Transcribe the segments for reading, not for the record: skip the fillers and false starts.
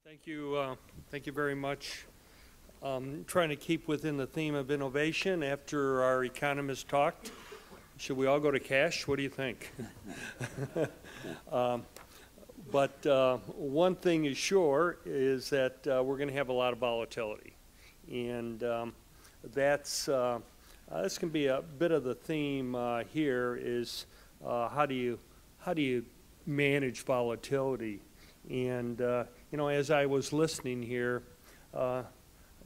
Thank you. Thank you very much. Trying to keep within the theme of innovation after our economists talked. Should we all go to cash? What do you think? But one thing is sure is that we're going to have a lot of volatility, and this can be a bit of the theme here. Is how do you manage volatility? And you know, as I was listening here,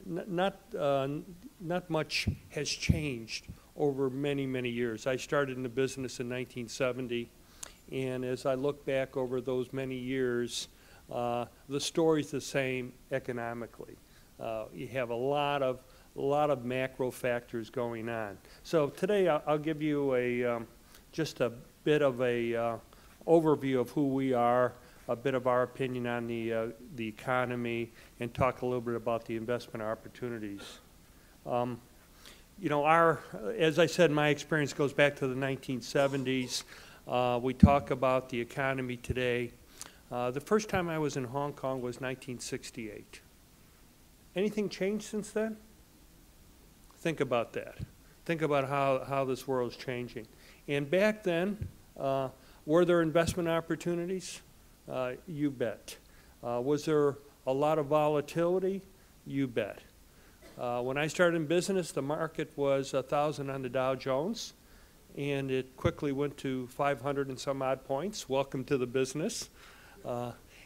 not much has changed over many years. I started in the business in 1970, and as I look back over those many years, the story's the same economically. You have a lot of macro factors going on. So today I'll give you just a bit of a overview of who we are, a bit of our opinion on the economy, and talk a little bit about the investment opportunities. You know, as I said, my experience goes back to the 1970s. We talk about the economy today. The first time I was in Hong Kong was 1968. Anything changed since then? Think about that. Think about how this world is changing. And back then, were there investment opportunities? You bet. Was there a lot of volatility? You bet. When I started in business, the market was 1,000 on the Dow Jones, and it quickly went to 500 and some odd points. Welcome to the business.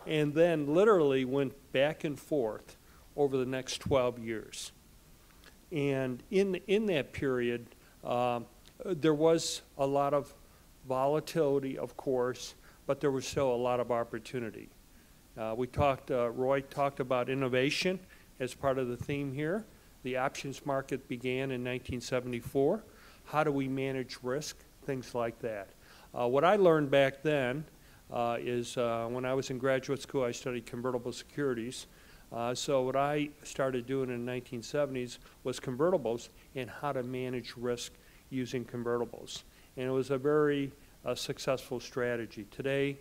And then literally went back and forth over the next 12 years. And in that period, there was a lot of volatility, of course, but there was still a lot of opportunity. Roy talked about innovation as part of the theme here. The options market began in 1974. How do we manage risk? Things like that. What I learned back then is when I was in graduate school, I studied convertible securities. So what I started doing in the 1970s was convertibles and how to manage risk using convertibles. And it was a very successful strategy. Today,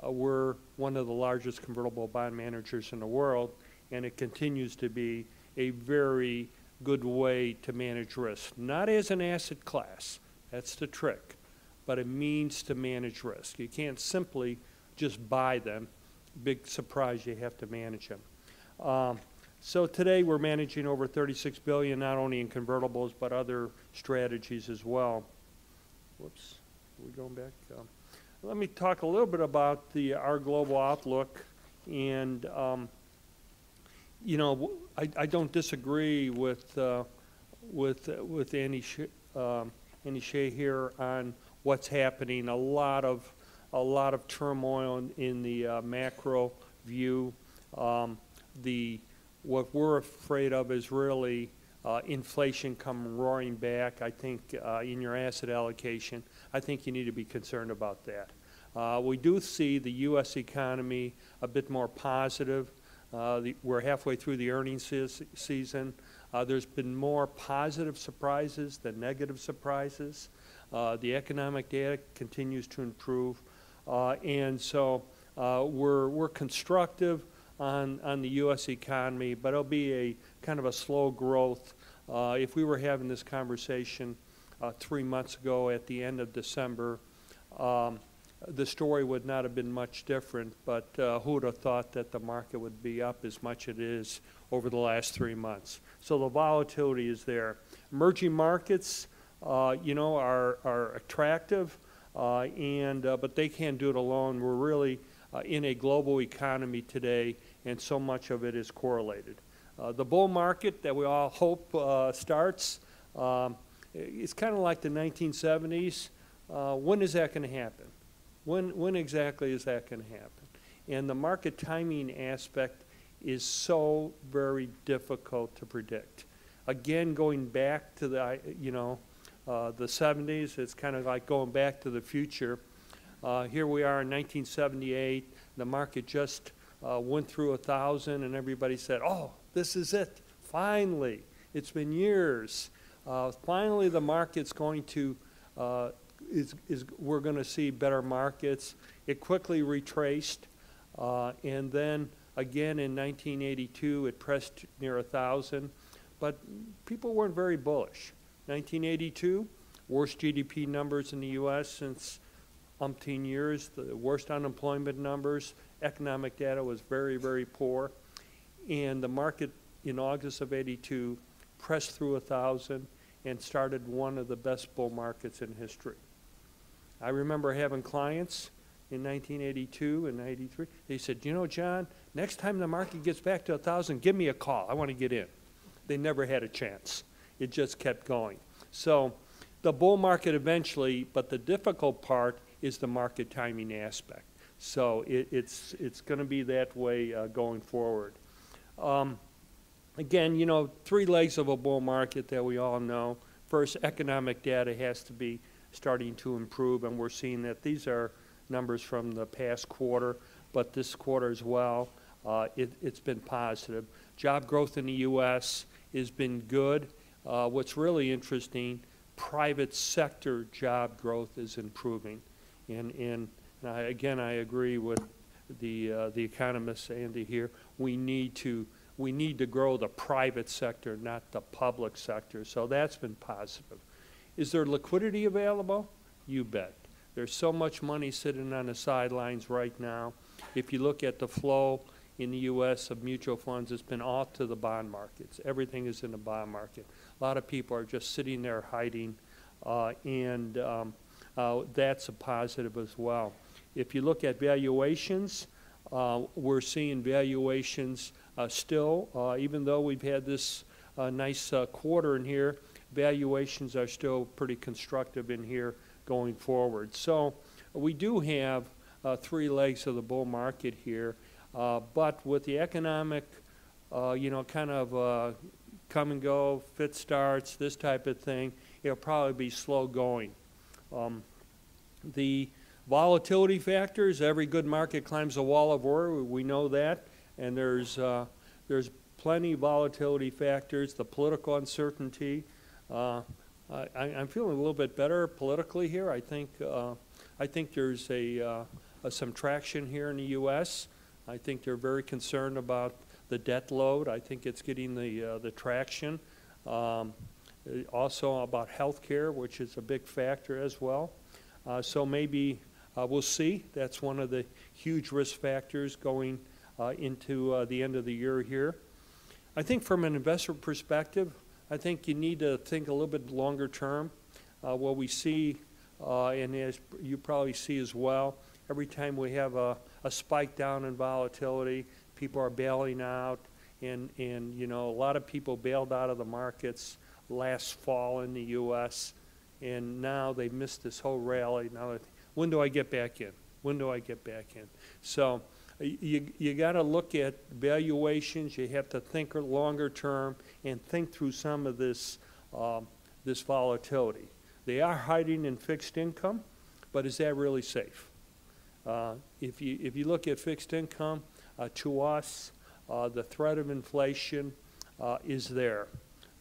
we're one of the largest convertible bond managers in the world, and it continues to be a very good way to manage risk. Not as an asset class, that's the trick, but a means to manage risk. You can't simply just buy them. Big surprise, you have to manage them. So today we're managing over $36 billion, not only in convertibles, but other strategies as well. Whoops. Are we going back? Let me talk a little bit about our global outlook. And, you know, I don't disagree with Andy Shea here on what's happening. A lot of turmoil in the macro view. What we're afraid of is really inflation come roaring back. I think in your asset allocation, I think you need to be concerned about that. We do see the U.S. economy a bit more positive. We're halfway through the earnings season. There's been more positive surprises than negative surprises. The economic data continues to improve. And so we're constructive on the U.S. economy, but it'll be a kind of a slow growth. If we were having this conversation 3 months ago at the end of December, the story would not have been much different, but who would have thought that the market would be up as much as it is over the last 3 months? So the volatility is there. Emerging markets, you know, are attractive, but they can't do it alone. We're really in a global economy today, and so much of it is correlated. The bull market that we all hope starts, it's kind of like the 1970s. When is that going to happen? When exactly is that going to happen? And the market timing aspect is so very difficult to predict. Again, going back to the 70s, it's kind of like going back to the future. Here we are in 1978. The market just went through 1,000, and everybody said, "Oh, this is it. Finally, it's been years. Finally, the market's going to we're going to see better markets." It quickly retraced, and then Again, in 1982, it pressed near 1,000, but people weren't very bullish. 1982, worst GDP numbers in the U.S. since umpteen years, the worst unemployment numbers. Economic data was very, very poor. And the market in August of 82 pressed through 1,000 and started one of the best bull markets in history. I remember having clients in 1982 and 93. They said, you know, John, next time the market gets back to 1,000, give me a call. I want to get in. They never had a chance. It just kept going. So the bull market eventually, but the difficult part is the market timing aspect. So it's going to be that way going forward. Again, you know, three legs of a bull market that we all know. First, economic data has to be starting to improve, and we're seeing that. These are numbers from the past quarter, but this quarter as well, it's been positive. Job growth in the U.S. has been good. What's really interesting, private sector job growth is improving. And again, I agree with the economist Andy here. We need to grow the private sector, not the public sector. So that's been positive. Is there liquidity available? You bet. There's so much money sitting on the sidelines right now. If you look at the flow in the U.S. of mutual funds, it's been all to the bond markets. Everything is in the bond market. A lot of people are just sitting there hiding, and that's a positive as well. If you look at valuations, we're seeing valuations still, even though we've had this nice quarter in here, valuations are still pretty constructive in here going forward. So we do have three legs of the bull market here, but with the economic, you know, kind of come and go, fit starts, this type of thing, it'll probably be slow going. The volatility factors, every good market climbs a wall of ore, we know that, and there's plenty of volatility factors, the political uncertainty. I'm feeling a little bit better politically here. I think there's some traction here in the U.S. I think they're very concerned about the debt load. I think it's getting the traction. Also about health care, which is a big factor as well. So maybe we'll see. That's one of the huge risk factors going into the end of the year here. I think from an investor perspective, I think you need to think a little bit longer term. What we see, and as you probably see as well, every time we have a spike down in volatility, people are bailing out, and you know, a lot of people bailed out of the markets last fall in the U.S., and now they missed this whole rally. Now, when do I get back in? When do I get back in? So you got to look at valuations. You have to think longer term and think through some of this this volatility. They are hiding in fixed income, but is that really safe? If you look at fixed income, to us, the threat of inflation is there.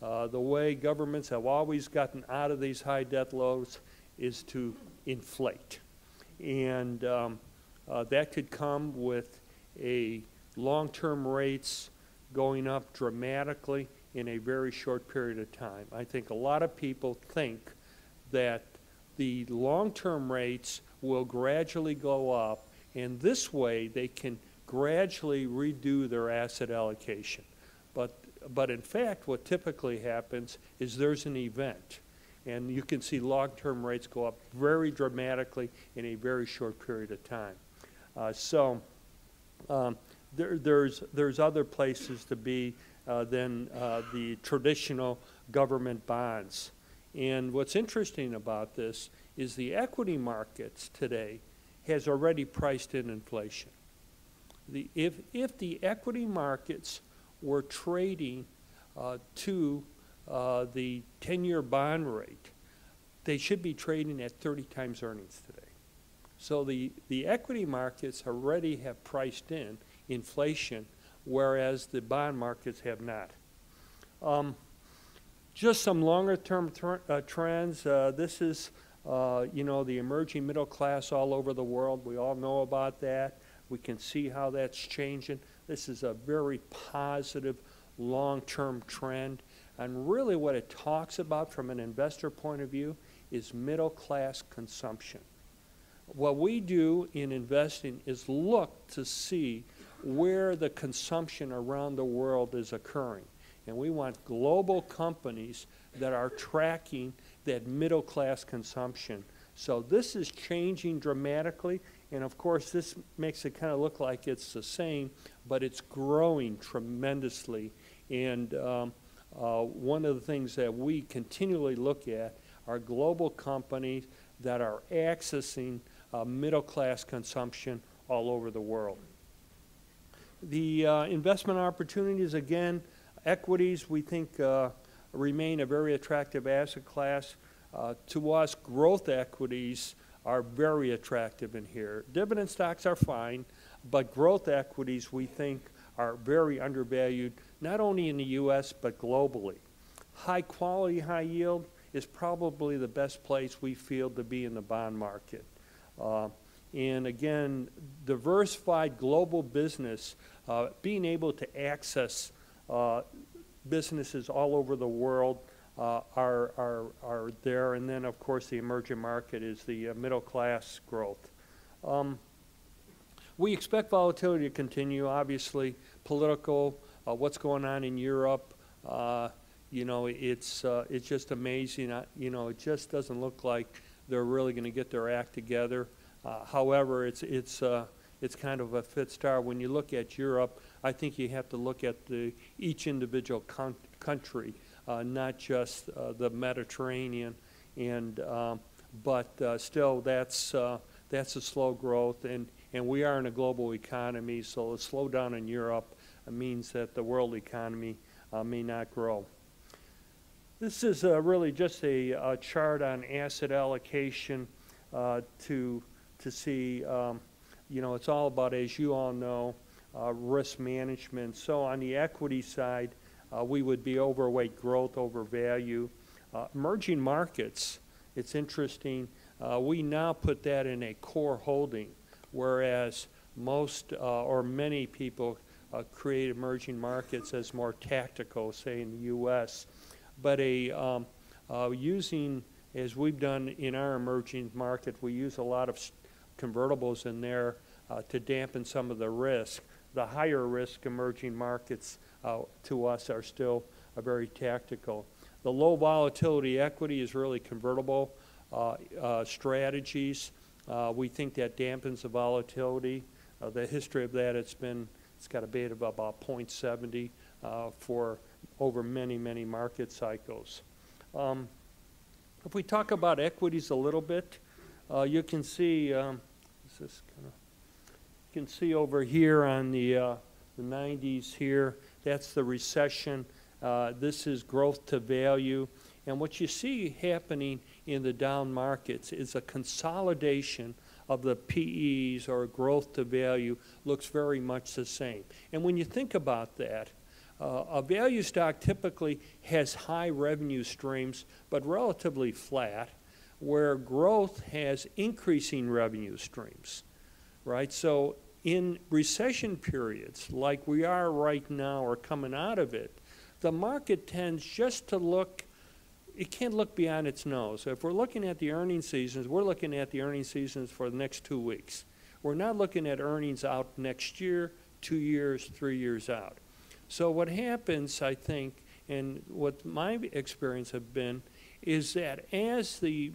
The way governments have always gotten out of these high debt loads is to inflate. And that could come with a long-term rates going up dramatically in a very short period of time. I think a lot of people think that the long-term rates will gradually go up, and this way they can gradually redo their asset allocation. But in fact, what typically happens is there's an event, and you can see long-term rates go up very dramatically in a very short period of time. There's other places to be than the traditional government bonds. And what's interesting about this is the equity markets today has already priced in inflation. If the equity markets were trading to the 10-year bond rate, they should be trading at 30 times earnings today. So the equity markets already have priced in inflation, whereas the bond markets have not. Just some longer-term trends. This is, you know, the emerging middle class all over the world. We all know about that. We can see how that's changing. This is a very positive long-term trend. And really what it talks about from an investor point of view is middle-class consumption. What we do in investing is look to see where the consumption around the world is occurring. And we want global companies that are tracking that middle-class consumption. So this is changing dramatically, and of course this makes it kind of look like it's the same, but it's growing tremendously. And one of the things that we continually look at are global companies that are accessing middle-class consumption all over the world. The investment opportunities, again, equities, we think remain a very attractive asset class. To us, growth equities are very attractive in here. Dividend stocks are fine, but growth equities, we think, are very undervalued, not only in the U.S., but globally. High quality, high yield is probably the best place we feel to be in the bond market. And again, diversified global business, being able to access businesses all over the world are there. And then, of course, the emerging market is the middle class growth. We expect volatility to continue, obviously, political, what's going on in Europe. You know, it's just amazing. You know, it just doesn't look like they're really going to get their act together. However, it's kind of a fit star. When you look at Europe, I think you have to look at each individual country, not just the Mediterranean. And but still, that's a slow growth, and we are in a global economy. So a slowdown in Europe means that the world economy may not grow. This is really just a chart on asset allocation to see, you know, it's all about, as you all know, risk management. So on the equity side, we would be overweight growth over value. Emerging markets, it's interesting, we now put that in a core holding, whereas most or many people create emerging markets as more tactical, say in the U.S. But using, as we've done in our emerging market, we use a lot of convertibles in there to dampen some of the risk. The higher risk emerging markets to us are still very tactical. The low volatility equity is really convertible strategies. We think that dampens the volatility. The history of that, it's got a beta of about 0.70 for over many, many market cycles. If we talk about equities a little bit, you can see you can see over here on the 90s here, that's the recession. This is growth to value. And what you see happening in the down markets is a consolidation of the PEs, or growth to value, looks very much the same. And when you think about that, a value stock typically has high revenue streams, but relatively flat, where growth has increasing revenue streams, right? So in recession periods, like we are right now or coming out of it, the market tends just to look, it can't look beyond its nose. So if we're looking at the earnings seasons, we're looking at the earnings seasons for the next 2 weeks. We're not looking at earnings out next year, 2 years, 3 years out. So what happens, I think, and what my experience have been, is that as the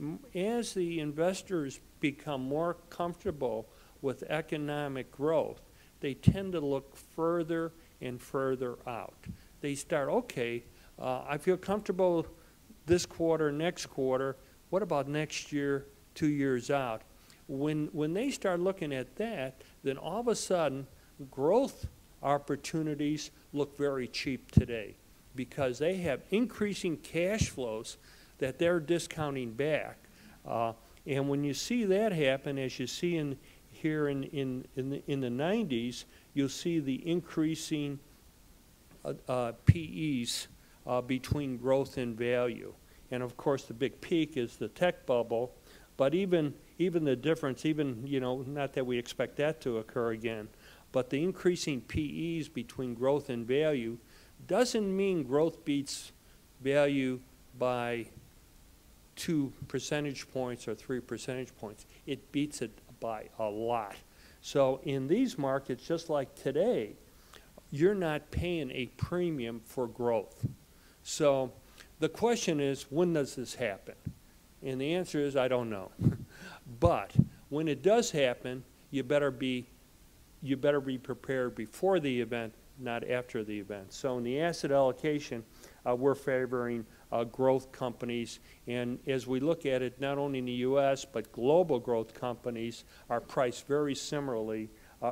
investors become more comfortable with economic growth, they tend to look further and further out. They start, okay, I feel comfortable this quarter, next quarter, what about next year, 2 years out? When they start looking at that, then all of a sudden, growth opportunities look very cheap today because they have increasing cash flows that they're discounting back. And when you see that happen, as you see here in the 90s, you'll see the increasing PEs between growth and value. And of course, the big peak is the tech bubble. But even the difference, even, you know, not that we expect that to occur again, but the increasing PEs between growth and value doesn't mean growth beats value by 2 percentage points or 3 percentage points. It beats it by a lot. So in these markets, just like today, you're not paying a premium for growth. So the question is, when does this happen? And the answer is, I don't know. But when it does happen, you better be prepared before the event, not after the event. So in the asset allocation, we're favoring growth companies. And as we look at it, not only in the U.S., but global growth companies are priced very similarly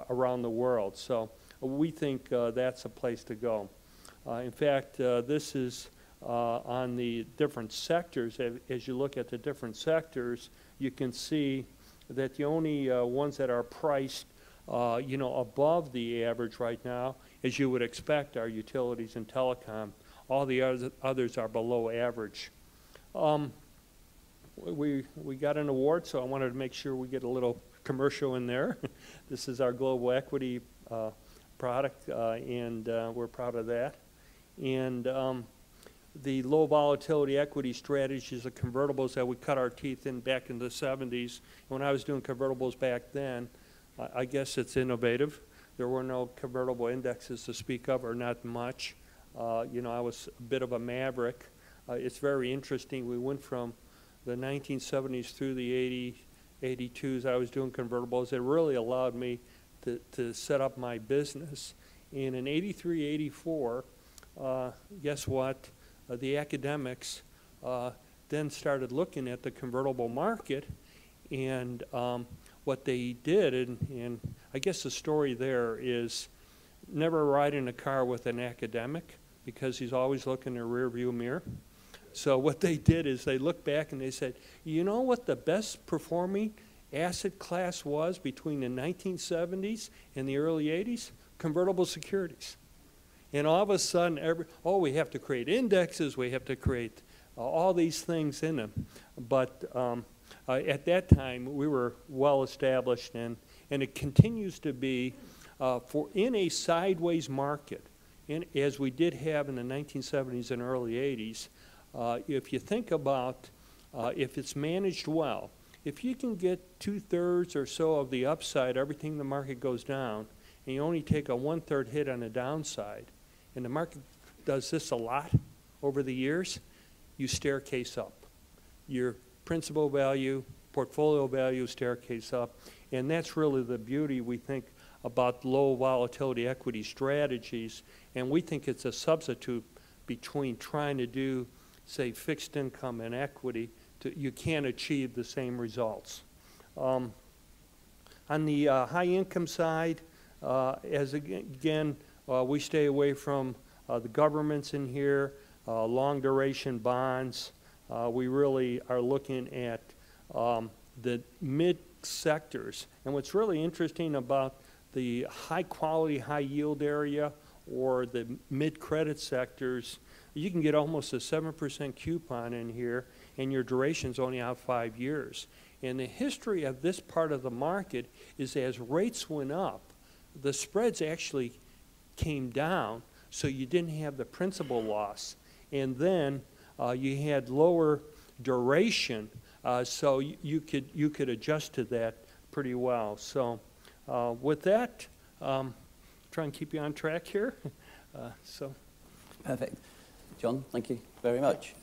around the world. So we think that's a place to go. In fact, this is on the different sectors. As you look at the different sectors, you can see that the only ones that are priced above the average right now, as you would expect, are utilities and telecom. All the others are below average. We got an award, so I wanted to make sure we get a little commercial in there. This is our global equity product, and we're proud of that. And the low volatility equity strategies of convertibles that we cut our teeth in back in the 70s. When I was doing convertibles back then, I guess it's innovative. There were no convertible indexes to speak of, or not much. I was a bit of a maverick. It's very interesting. We went from the 1970s through the 82s. I was doing convertibles. It really allowed me to set up my business. And in 83, 84, guess what? The academics then started looking at the convertible market, and what they did, and I guess the story there is never ride in a car with an academic, because he's always looking in the rear view mirror. So what they did is they looked back and they said, you know what the best performing asset class was between the 1970s and the early 80s? Convertible securities. And all of a sudden, we have to create indexes, we have to create all these things in them. But at that time, we were well established, and it continues to be in a sideways market, as we did have in the 1970s and early 80s. If you think about if it's managed well, if you can get 2/3 or so of the upside, everything in the market goes down, and you only take a 1/3 hit on the downside, and the market does this a lot over the years, you staircase up. Your principal value, portfolio value staircase up, and that's really the beauty, we think, about low volatility equity strategies, and we think it's a substitute between trying to do, say, fixed income and equity. You can't achieve the same results. On the high income side, we stay away from the governments in here, long duration bonds. We really are looking at the mid sectors. And what's really interesting about the high quality, high yield area or the mid credit sectors, you can get almost a 7% coupon in here, and your duration's only out 5 years. And the history of this part of the market is, as rates went up, the spreads actually came down, so you didn't have the principal loss. And then you had lower duration, so you could adjust to that pretty well. So with that, try and keep you on track here. Perfect. John, thank you very much.